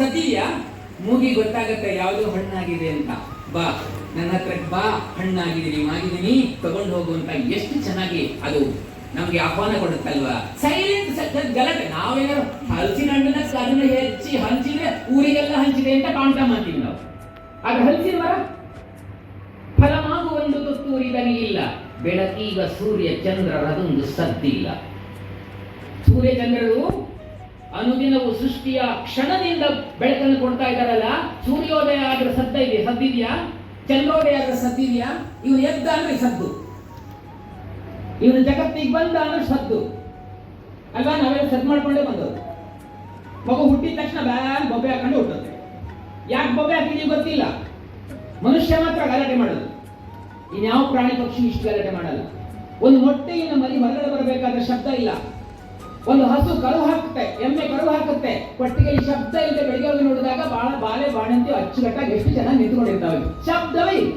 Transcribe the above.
ಸತಿಯಾ ಮೂಗಿ ಗೊತ್ತಾಗತ್ತೆ ಯಾವುದು ಹಣ್ಣಾಗಿದೆ ಅಂತ. ಬಾ ನನ್ನ ಹತ್ರ ಬಾ, ಹಣ್ಣಾಗಿದ್ದೀನಿ, ಮಾಗಿದ್ದೀನಿ, ತಗೊಂಡು ಹೋಗು ಅಂತ ಎಷ್ಟು ಚೆನ್ನಾಗಿ ಅದು ನಮ್ಗೆ ಆಹ್ವಾನ ಕೊಡುತ್ತಲ್ವಾ. ಸೈಲೆಂಟ್ ಗಲಾಟೆ. ನಾವೇನಾದ್ರು ಹಲಸಿನ ಹಣ್ಣನ್ನ ಅದನ್ನ ಹೆಚ್ಚಿ ಹಂಚಿದ್ರೆ ಊರಿಗೆಲ್ಲ ಹಂಚಿದೆ ಅಂತ ಕಾಂಟ ಮಾಡ್ತೀವಿ ನಾವು. ಆದ್ರೆ ಹಲಸಿನ ಮರ ಫಲಮಾಗು ಒಂದು ತುತ್ತೂರಿದನಿಗಿಲ್ಲ, ಬೆಳಕೀಗ ಸೂರ್ಯ ಚಂದ್ರರದೊಂದು ಸದ್ದಿಲ್ಲ. ಸೂರ್ಯ ಚಂದ್ರರು ಅನುದಿನವು ಸೃಷ್ಟಿಯ ಕ್ಷಣದಿಂದ ಬೆಳಕನ್ನು ಕೊಡ್ತಾ ಇದ್ದಾರಲ್ಲ. ಸೂರ್ಯೋದಯ ಆದ್ರೆ ಸದ್ದಿದೆಯಾ? ಚಂದ್ರೋದಯ ಆದ್ರೆ ಸದ್ದಿದೆಯಾ? ಇವನು ಎದ್ದ ಅಂದ್ರೆ ಸದ್ದು, ಇವನು ಜಗತ್ತಿಗೆ ಬಂದ ಅಂದ್ರೆ ಸದ್ದು ಅಲ್ವಾ? ನಾವೆಲ್ಲ ಸದ್ದು ಮಾಡ್ಕೊಂಡೇ ಬಂದವರು. ಮಗು ಹುಟ್ಟಿದ ತಕ್ಷಣ ಬ್ಯಾಗ್ ಬೊಬ್ಬೆ ಹಾಕೊಂಡು ಹುಟ್ಟುತ್ತೆ. ಯಾಕೆ ಬೊಬ್ಬೆ ಹಾಕಿದೀವಿ ಗೊತ್ತಿಲ್ಲ. ಮನುಷ್ಯ ಮಾತ್ರ ಗಲಾಟೆ ಮಾಡೋದು, ಇನ್ಯಾವ ಪ್ರಾಣಿ ಪಕ್ಷಿ ಇಷ್ಟು ಗಲಾಟೆ ಮಾಡಲ್ಲ. ಒಂದು ಮೊಟ್ಟೆಯಿಂದ ಮರಿ ಹೊರಗಡೆ ಬರಬೇಕಾದ್ರೆ ಶಬ್ದ ಇಲ್ಲ. ಒಂದು ಹಸು ಕರು ಹಾಕುತ್ತೆ, ಎಮ್ಮೆ ಕರು ಹಾಕುತ್ತೆ, ಕೊಟ್ಟಿಗೆಯಲ್ಲಿ ಶಬ್ದ ಇಲ್ಲದೆ ಬೆಳಿಗ್ಗೆ ಹೋಗಿ ನೋಡಿದಾಗ ಬಾಳೆ ಬಾಣಂತಿ ಅಚ್ಚುಕಟ್ಟಾಗಿ ಎಷ್ಟು ಚೆನ್ನಾಗಿ ನಿಂತ್ಕೊಂಡಿರ್ತಾವೆ, ಶಬ್ದವೇ ಇಲ್ಲ.